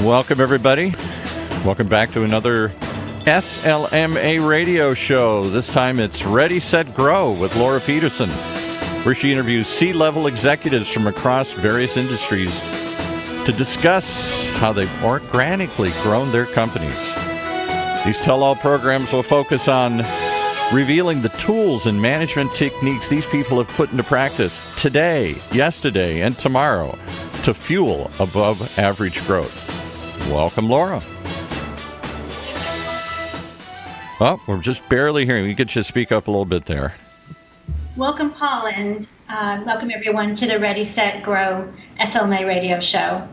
Welcome, everybody. Welcome back to another SLMA radio show. This time it's Ready, Set, Grow with Laura Patterson, where she interviews C-level executives from across various industries to discuss how they've organically grown their companies. These tell-all programs will focus on revealing the tools and management techniques these people have put into practice today, yesterday, and tomorrow to fuel above-average growth. Welcome, Laura. Well, we're just barely hearing. We could just speak up a little bit there. Welcome, Paul, and welcome everyone to the Ready, Set, Grow SLMA radio show,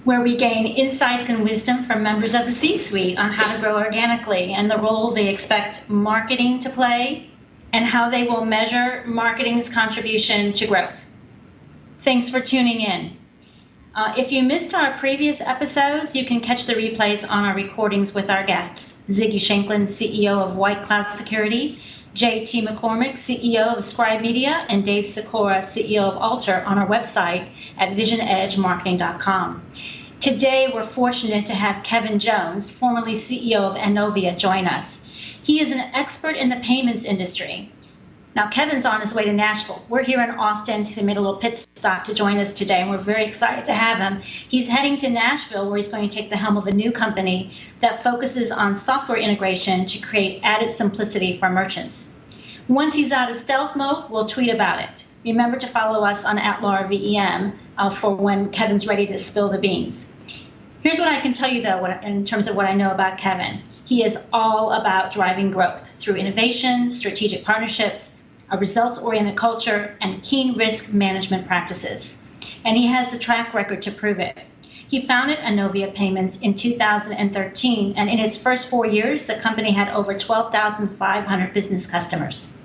where we gain insights and wisdom from members of the C-suite on how to grow organically and the role they expect marketing to play and how they will measure marketing's contribution to growth. Thanks for tuning in. If you missed our previous episodes, you can catch the replays on our recordings with our guests, Ziggy Shanklin, CEO of White Cloud Security, J.T. McCormick, CEO of Scribe Media, and Dave Sikora, CEO of Alter, on our website at visionedgemarketing.com. Today, we're fortunate to have Kevin Jones, formerly CEO of Anovia, join us. He is an expert in the payments industry. Now, Kevin's on his way to Nashville. We're here in Austin. He made a little pit stop to join us today, and we're very excited to have him. He's heading to Nashville, where he's going to take the helm of a new company that focuses on software integration to create added simplicity for merchants. Once he's out of stealth mode, we'll tweet about it. Remember to follow us on @LauraVEM for when Kevin's ready to spill the beans. Here's what I can tell you, though, in terms of what I know about Kevin. He is all about driving growth through innovation, strategic partnerships, a results-oriented culture, and keen risk management practices. And he has the track record to prove it. He founded Anovia Payments in 2013, and in its first 4 years, the company had over 12,500 business customers.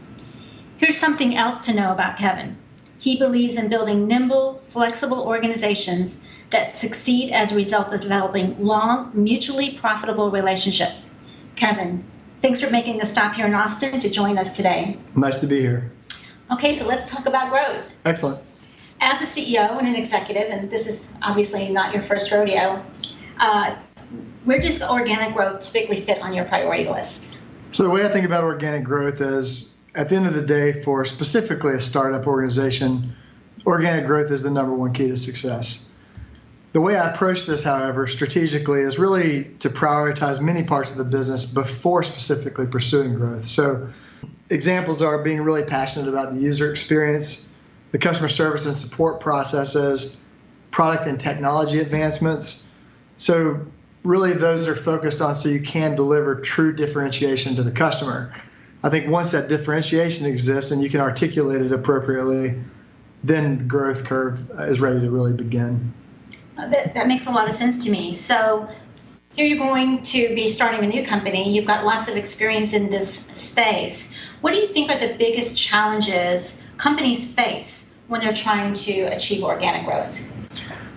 Here's something else to know about Kevin. He believes in building nimble, flexible organizations that succeed as a result of developing long, mutually profitable relationships. Kevin, thanks for making a stop here in Austin to join us today. Nice to be here. Okay, so let's talk about growth. Excellent. As a CEO and an executive, and this is obviously not your first rodeo, where does organic growth typically fit on your priority list? So the way I think about organic growth is, at the end of the day, for specifically a startup organization, organic growth is the number one key to success. The way I approach this, however, strategically is really to prioritize many parts of the business before specifically pursuing growth. So examples are being really passionate about the user experience, the customer service and support processes, product and technology advancements. So really those are focused on so you can deliver true differentiation to the customer. I think once that differentiation exists and you can articulate it appropriately, then the growth curve is ready to really begin. That makes a lot of sense to me. So here you're going to be starting a new company. You've got lots of experience in this space. What do you think are the biggest challenges companies face when they're trying to achieve organic growth?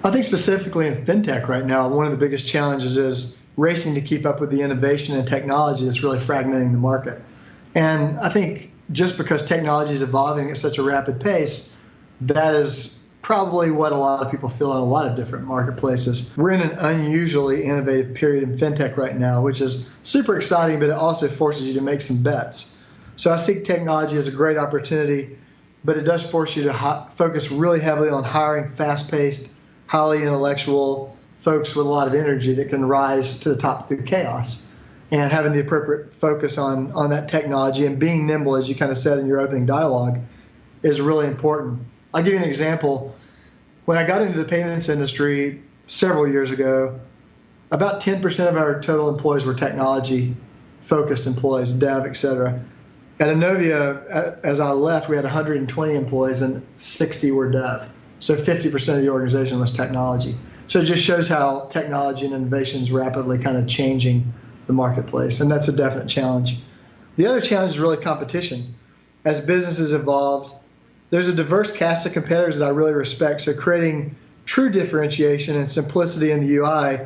I think specifically in fintech right now, one of the biggest challenges is racing to keep up with the innovation and technology that's really fragmenting the market. And I think just because technology is evolving at such a rapid pace, that is probably what a lot of people feel in a lot of different marketplaces. We're in an unusually innovative period in fintech right now, which is super exciting, but it also forces you to make some bets. So I see technology as a great opportunity, but it does force you to focus really heavily on hiring fast-paced, highly intellectual folks with a lot of energy that can rise to the top through chaos. And having the appropriate focus on that technology and being nimble, as you kind of said in your opening dialogue, is really important. I'll give you an example. When I got into the payments industry several years ago, about 10% of our total employees were technology-focused employees, dev, et cetera. At Anovia, as I left, we had 120 employees and 60 were dev. So 50% of the organization was technology. So it just shows how technology and innovation is rapidly kind of changing the marketplace, and that's a definite challenge. The other challenge is really competition. As businesses evolved, there's a diverse cast of competitors that I really respect. So creating true differentiation and simplicity in the UI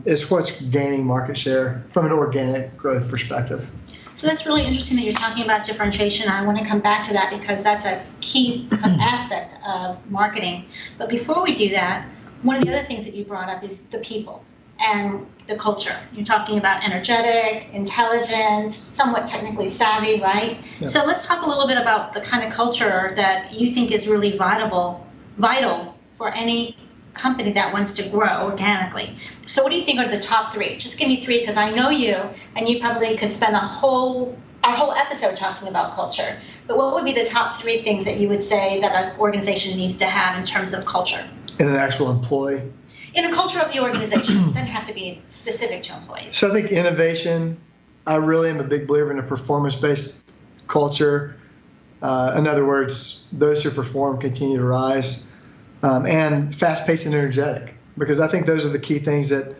is what's gaining market share from an organic growth perspective. So that's really interesting that you're talking about differentiation. I want to come back to that because that's a key aspect of marketing. But before we do that, one of the other things that you brought up is the people. and the culture. You're talking about energetic, intelligent, somewhat technically savvy, right? Yep. So let's talk a little bit about the kind of culture that you think is really vital for any company that wants to grow organically. So what do you think are the top three? Just give me three, because I know you, and you probably could spend our whole episode talking about culture. But what would be the top three things that you would say that an organization needs to have in terms of culture? In an actual employee? In a culture of the organization. It doesn't have to be specific to employees. So I think innovation, I really am a big believer in a performance-based culture. In other words, those who perform continue to rise. And fast-paced and energetic, because I think those are the key things that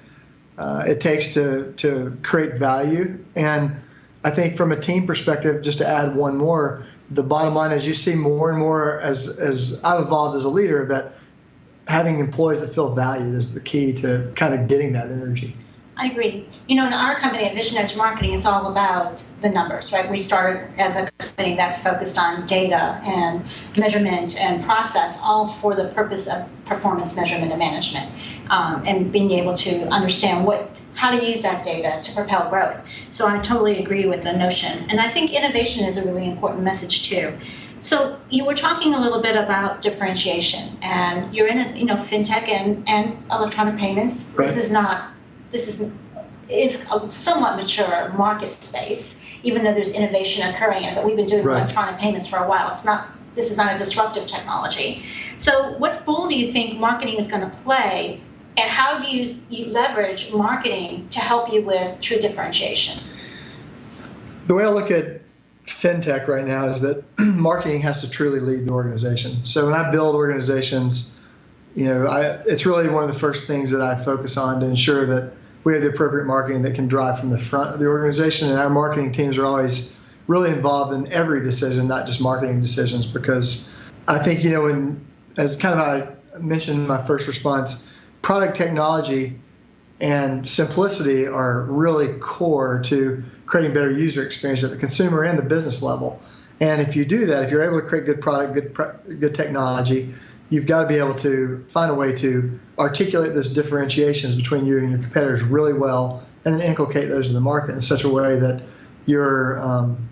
it takes to create value. And I think from a team perspective, just to add one more, the bottom line is you see more and more as I've evolved as a leader that having employees that feel valued is the key to kind of getting that energy. I agree. In our company at Vision Edge Marketing, it's all about the numbers, right? We started as a company that's focused on data and measurement and process, all for the purpose of performance measurement and management, and being able to understand how to use that data to propel growth. So I totally agree with the notion. And I think innovation is a really important message too. So you were talking a little bit about differentiation, and you're in fintech and electronic payments. Right. This is a somewhat mature market space, even though there's innovation occurring in it. But we've been doing Right. electronic payments for a while. This is not a disruptive technology. So what role do you think marketing is going to play, and how do you leverage marketing to help you with true differentiation? The way I look at fintech right now is that marketing has to truly lead the organization. So when I build organizations, it's really one of the first things that I focus on to ensure that we have the appropriate marketing that can drive from the front of the organization. And our marketing teams are always really involved in every decision, not just marketing decisions, because I think, as kind of I mentioned in my first response, product technology and simplicity are really core to creating better user experience at the consumer and the business level. And if you do that, if you're able to create good product, good technology, you've got to be able to find a way to articulate those differentiations between you and your competitors really well, and then inculcate those in the market in such a way that your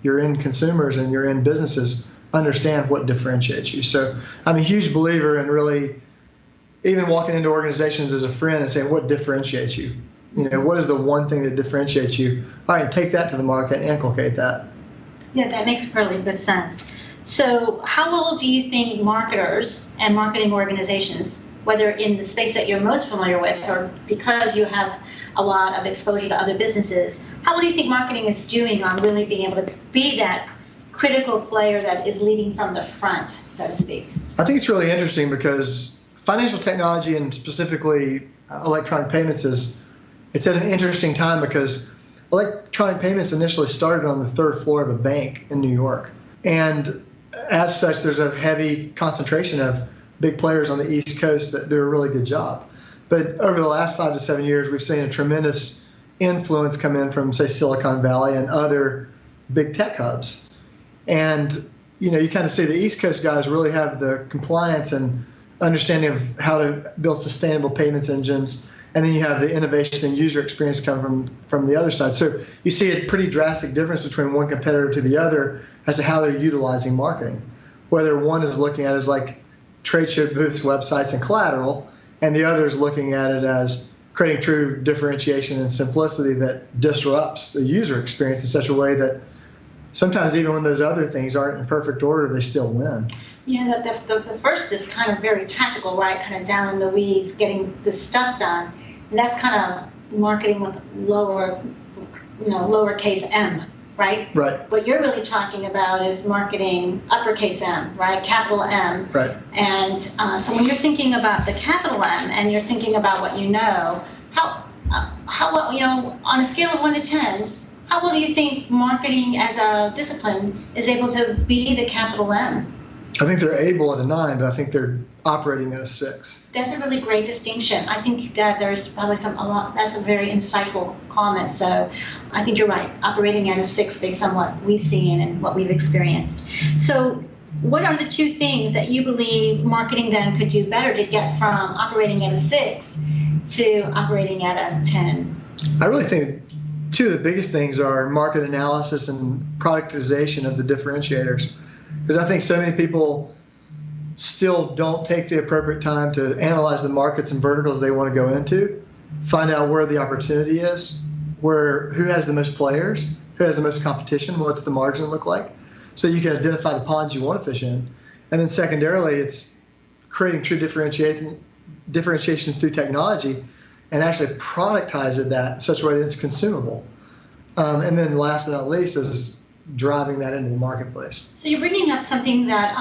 end consumers and your end businesses understand what differentiates you. So I'm a huge believer in really even walking into organizations as a friend and saying, what differentiates you? What is the one thing that differentiates you? All right, take that to the market and inculcate that. Yeah, that makes really good sense. So how well do you think marketers and marketing organizations, whether in the space that you're most familiar with or because you have a lot of exposure to other businesses, how well do you think marketing is doing on really being able to be that critical player that is leading from the front, so to speak? I think it's really interesting because financial technology and specifically electronic payments it's at an interesting time because electronic payments initially started on the third floor of a bank in New York. And as such, there's a heavy concentration of big players on the East Coast that do a really good job. But over the last 5 to 7 years, we've seen a tremendous influence come in from, say, Silicon Valley and other big tech hubs. And, you kind of see the East Coast guys really have the compliance and understanding of how to build sustainable payments engines. And then you have the innovation and user experience come from the other side. So you see a pretty drastic difference between one competitor to the other as to how they're utilizing marketing. Whether one is looking at it as like trade show booths, websites, and collateral, and the other is looking at it as creating true differentiation and simplicity that disrupts the user experience in such a way that sometimes even when those other things aren't in perfect order, they still win. The first is kind of very tactical, right? Kind of down in the weeds, getting the stuff done. And that's kind of marketing with lowercase m, right? Right. What you're really talking about is marketing uppercase M, right? Capital M. Right. And so when you're thinking about the capital M and you're thinking about what you know, how well, on a scale of 1 to 10, how well do you think marketing as a discipline is able to be the capital M? I think they're able at a 9, but I think they're operating at a 6. That's a really great distinction. I think that there's probably that's a very insightful comment. So I think you're right, operating at a 6 based on what we've seen and what we've experienced. So what are the two things that you believe marketing then could do better to get from operating at a 6 to operating at a 10? I really think two of the biggest things are market analysis and productization of the differentiators. Because I think so many people still don't take the appropriate time to analyze the markets and verticals they want to go into, find out where the opportunity is, who has the most players, who has the most competition, what's the margin look like, so you can identify the ponds you want to fish in. And then secondarily, it's creating true differentiation through technology and actually productizing that in such a way that it's consumable. And then last but not least is driving that into the marketplace. So you're bringing up something that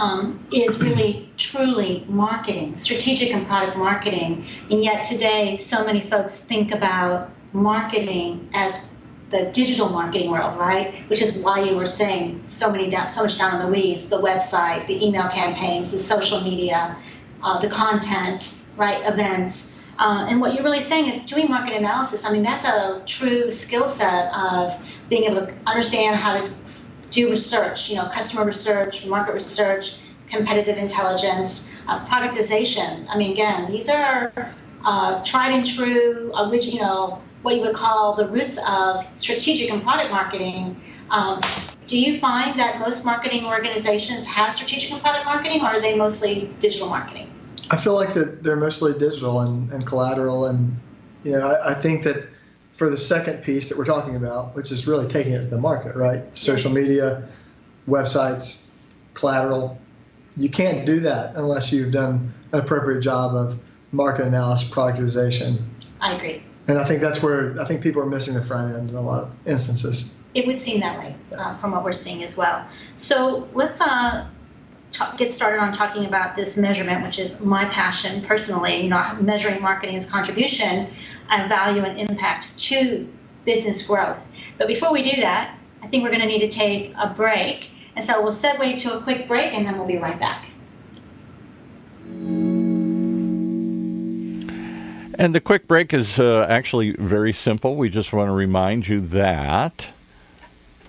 is really truly marketing, strategic and product marketing, and yet today so many folks think about marketing as the digital marketing world, right? Which is why you were saying so much down in the weeds, the website, the email campaigns, the social media, the content, right, events. And what you're really saying is doing market analysis. I mean, that's a true skill set of being able to understand how to do research, customer research, market research, competitive intelligence, productization. I mean, again, these are tried and true, original, what you would call the roots of strategic and product marketing. Do you find that most marketing organizations have strategic and product marketing, or are they mostly digital marketing? I feel like that they're mostly digital and collateral, and I think that for the second piece that we're talking about, which is really taking it to the market, right? Social media, websites, collateral, you can't do that unless you've done an appropriate job of market analysis, productization. I agree. And I think that's where I think people are missing the front end in a lot of instances. It would seem that way from what we're seeing as well. So let's get started on talking about this measurement, which is my passion personally, measuring marketing's contribution and value and impact to business growth. But before we do that, I think we're going to need to take a break. And so we'll segue to a quick break, and then we'll be right back. And the quick break is actually very simple. We just want to remind you that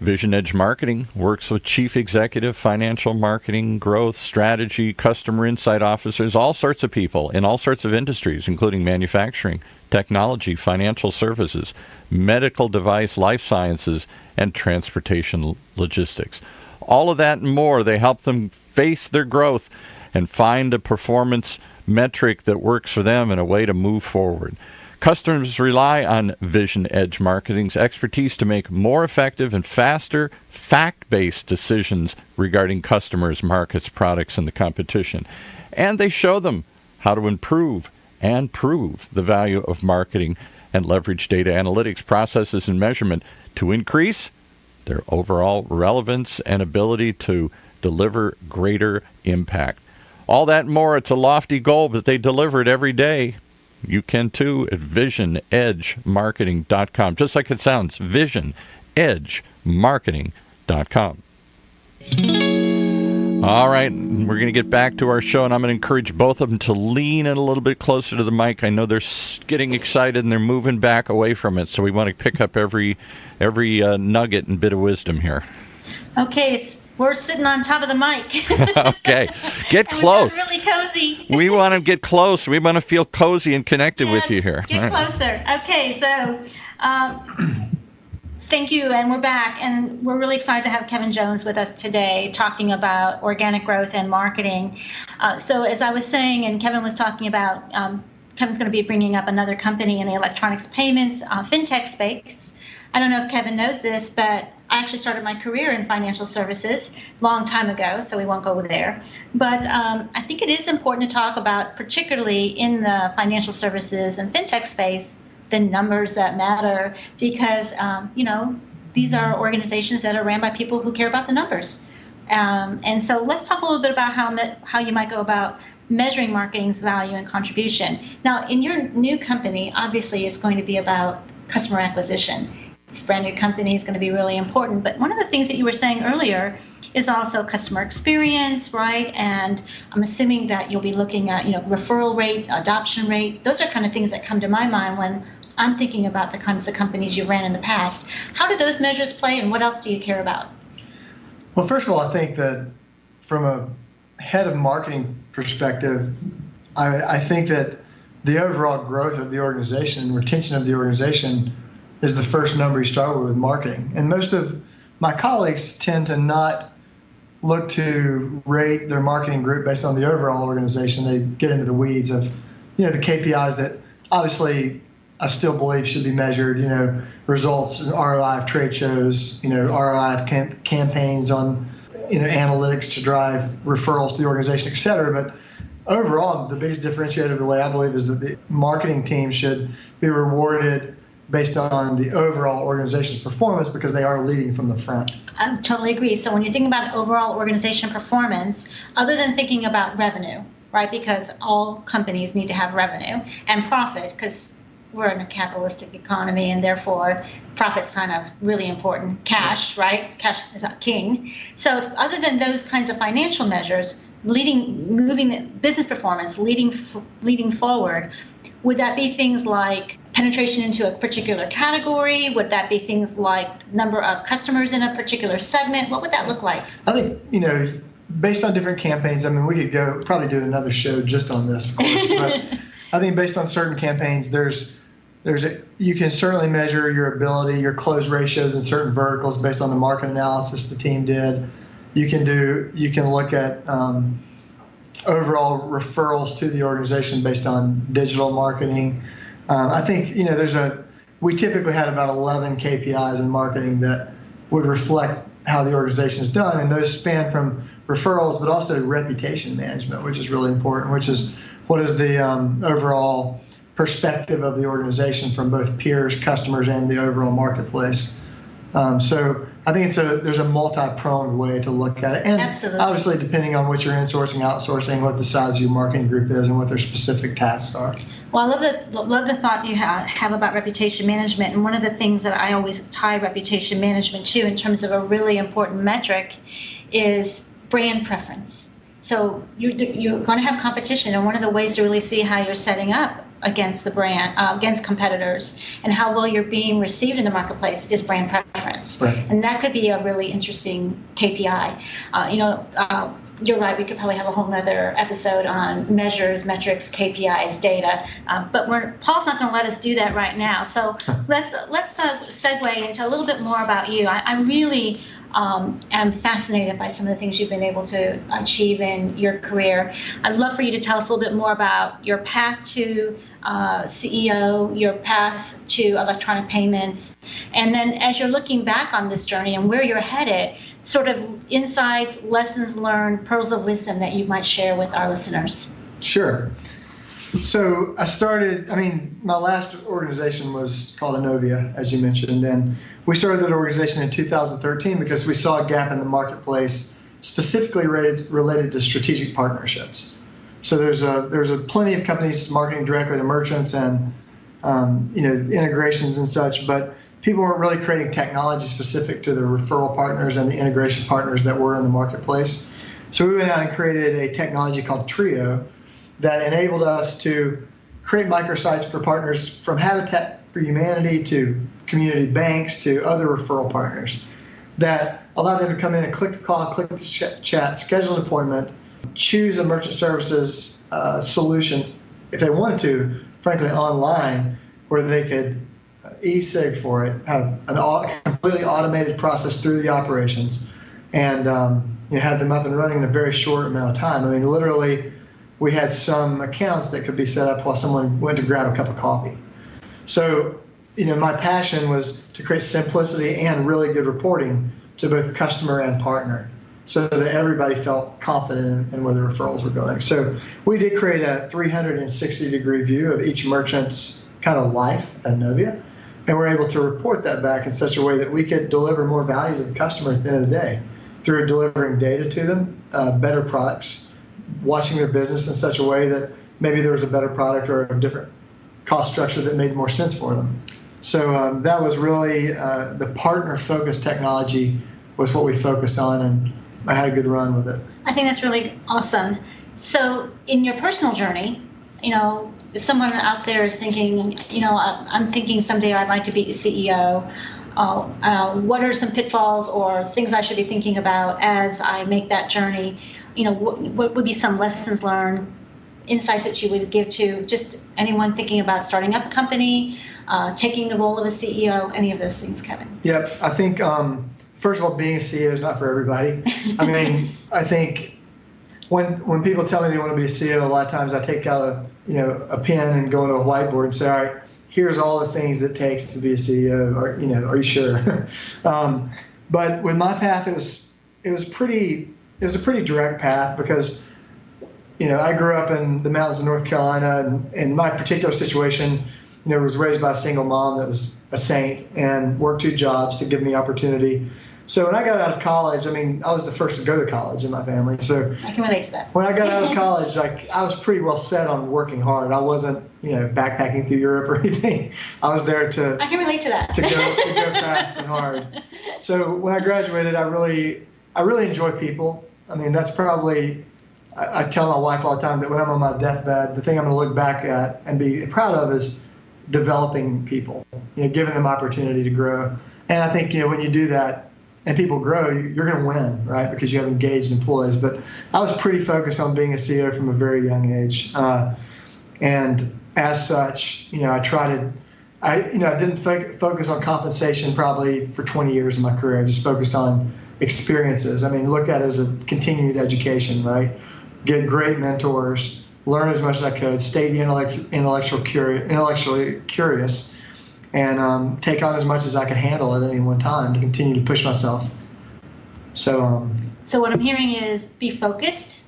Vision Edge Marketing works with chief executive, financial marketing, growth, strategy, customer insight officers, all sorts of people in all sorts of industries, including manufacturing, technology, financial services, medical device, life sciences, and transportation logistics. All of that and more, they help them face their growth and find a performance metric that works for them and a way to move forward. Customers rely on Vision Edge Marketing's expertise to make more effective and faster, fact-based decisions regarding customers, markets, products, and the competition. And they show them how to improve and prove the value of marketing and leverage data analytics processes and measurement to increase their overall relevance and ability to deliver greater impact. All that and more, it's a lofty goal, but they deliver it every day. You can too at visionedgemarketing.com. Just like it sounds, visionedgemarketing.com. All right, we're going to get back to our show, and I'm going to encourage both of them to lean in a little bit closer to the mic. I know they're getting excited and they're moving back away from it, so we want to pick up every nugget and bit of wisdom here. Okay, we're sitting on top of the mic. Okay, get close. We really cozy. We want to get close. We want to feel cozy and connected with you here. Get closer. Okay, so thank you, and we're back, and we're really excited to have Kevin Jones with us today talking about organic growth and marketing. So as I was saying, and Kevin was talking about, Kevin's going to be bringing up another company in the electronics payments fintech space. I don't know if Kevin knows this, but I actually started my career in financial services a long time ago, so we won't go there. But I think it is important to talk about, particularly in the financial services and fintech space, the numbers that matter, because, these are organizations that are ran by people who care about the numbers. And so let's talk a little bit about how you might go about measuring marketing's value and contribution. Now, in your new company, obviously it's going to be about customer acquisition. It's a brand new company, is going to be really important. But one of the things that you were saying earlier is also customer experience, right? And I'm assuming that you'll be looking at, referral rate, adoption rate. Those are kind of things that come to my mind when I'm thinking about the kinds of companies you ran in the past. How do those measures play, and what else do you care about? Well, first of all, I think that from a head of marketing perspective, I think that the overall growth of the organization and retention of the organization is the first number you start with marketing. And most of my colleagues tend to not look to rate their marketing group based on the overall organization. They get into the weeds of, the KPIs that obviously I still believe should be measured, results, ROI of trade shows, ROI of campaigns on, analytics to drive referrals to the organization, et cetera. But overall, the biggest differentiator of the way I believe is that the marketing team should be rewarded based on the overall organization's performance because they are leading from the front. I totally agree. So when you think about overall organization performance, other than thinking about revenue, right, because all companies need to have revenue and profit because we're in a capitalistic economy and therefore profit's kind of really important. Cash, right? Cash is king. So other than those kinds of financial measures, moving the business performance, leading forward, would that be things like penetration into a particular category? Would that be things like number of customers in a particular segment? What would that look like? I think, based on different campaigns, we could probably do another show just on this, of course. But I think based on certain campaigns, you can certainly measure your ability, your close ratios in certain verticals based on the market analysis the team did. You can look at overall referrals to the organization based on digital marketing. I think, we typically had about 11 KPIs in marketing that would reflect how the organization is done. And those span from referrals, but also reputation management, which is really important, which is what is the overall perspective of the organization from both peers, customers, and the overall marketplace. So I think there's a multi-pronged way to look at it. And absolutely. Obviously, depending on what you're insourcing, outsourcing, what the size of your marketing group is, and what their specific tasks are. Well, I love the thought you have about reputation management. And one of the things that I always tie reputation management to in terms of a really important metric is brand preference. So you're going to have competition, and one of the ways to really see how you're setting up against the brand, against competitors, and how well you're being received in the marketplace is brand preference. Right. And that could be a really interesting KPI. You're right, we could probably have a whole nother episode on measures, metrics, KPIs, data, but Paul's not going to let us do that right now. So let's segue into a little bit more about you. I really am fascinated by some of the things you've been able to achieve in your career. I'd love for you to tell us a little bit more about your path to CEO, your path to electronic payments, and then as you're looking back on this journey and where you're headed, sort of insights, lessons learned, pearls of wisdom that you might share with our listeners. Sure. So I started, my last organization was called Anovia, as you mentioned, and we started that organization in 2013 because we saw a gap in the marketplace specifically related to strategic partnerships. So there's a plenty of companies marketing directly to merchants and integrations and such, but people weren't really creating technology specific to the referral partners and the integration partners that were in the marketplace. So we went out and created a technology called Trio that enabled us to create microsites for partners from Habitat for Humanity to community banks to other referral partners that allowed them to come in and click the call, click the chat, schedule an appointment, choose a merchant services solution if they wanted to, frankly, online, where they could e-sig for it, have a completely automated process through the operations, and have them up and running in a very short amount of time. Literally, we had some accounts that could be set up while someone went to grab a cup of coffee. So, my passion was to create simplicity and really good reporting to both customer and partner so that everybody felt confident in where the referrals were going. So we did create a 360-degree view of each merchant's kind of life at Anovia, and we're able to report that back in such a way that we could deliver more value to the customer at the end of the day through delivering data to them, better products, watching their business in such a way that maybe there was a better product or a different cost structure that made more sense for them. So that was really the partner-focused technology was what we focused on, and I had a good run with it. I think that's really awesome. So in your personal journey, if someone out there is thinking, I'm thinking someday I'd like to be a CEO, what are some pitfalls or things I should be thinking about as I make that journey? What would be some lessons learned insights that you would give to just anyone thinking about starting up a company, taking the role of a CEO, any of those things, Kevin? Yep. I think, first of all, being a CEO is not for everybody. I mean, I think when people tell me they want to be a CEO, a lot of times I take out a pen and go into a whiteboard and say, all right, here's all the things it takes to be a CEO. Or, are you sure? But with my path, it was a pretty direct path because, I grew up in the mountains of North Carolina, and in my particular situation, was raised by a single mom that was a saint and worked 2 jobs to give me opportunity. So when I got out of college, I was the first to go to college in my family. So I can relate to that. When I got out of college, I was pretty well set on working hard. I wasn't, backpacking through Europe or anything. I was there to. I can relate to that. To go fast and hard. So when I graduated, I really enjoy people. That's probably. I tell my wife all the time that when I'm on my deathbed, the thing I'm going to look back at and be proud of is developing people, giving them opportunity to grow. And I think, when you do that and people grow, you're going to win, right? Because you have engaged employees. But I was pretty focused on being a CEO from a very young age. And as such, I didn't focus on compensation probably for 20 years of my career. I just focused on experiences. Looked at it as a continued education, right? Get great mentors, learn as much as I could, stay intellectually curious, and take on as much as I could handle at any one time to continue to push myself. So what I'm hearing is be focused,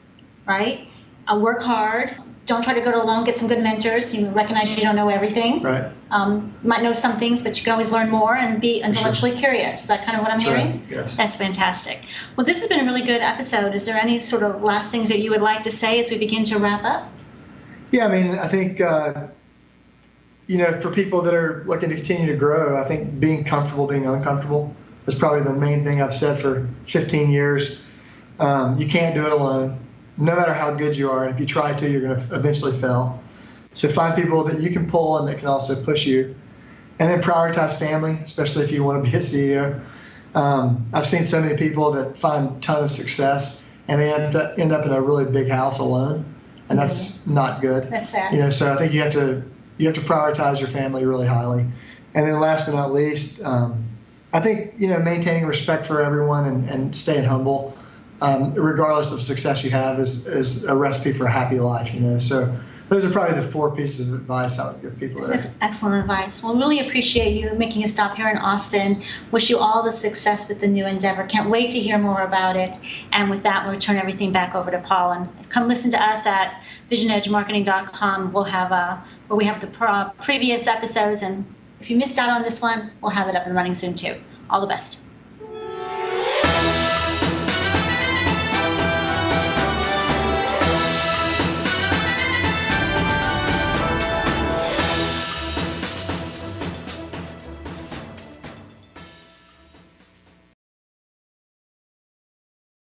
right? Work hard. Don't try to go it alone. Get some good mentors. Recognize you don't know everything. Right. You might know some things, but you can always learn more and be intellectually curious. Is that kind of what I'm hearing? Right. Yes. That's fantastic. Well, this has been a really good episode. Is there any sort of last things that you would like to say as we begin to wrap up? Yeah, I think, for people that are looking to continue to grow, I think being comfortable being uncomfortable is probably the main thing I've said for 15 years. You can't do it alone. No matter how good you are, and if you try to, you're going to eventually fail. So find people that you can pull and that can also push you. And then prioritize family, especially if you want to be a CEO. I've seen so many people that find a ton of success and they end up in a really big house alone, and that's not good. That's sad. So I think you have to prioritize your family really highly. And then last but not least, I think maintaining respect for everyone and staying humble. Regardless of success you have, is a recipe for a happy life, So those are probably the 4 pieces of advice I would give people there. That's excellent advice. Well, really appreciate you making a stop here in Austin. Wish you all the success with the new endeavor. Can't wait to hear more about it. And with that, we'll turn everything back over to Paul. And come listen to us at visionedgemarketing.com. We'll have where we have the previous episodes. And if you missed out on this one, we'll have it up and running soon too. All the best.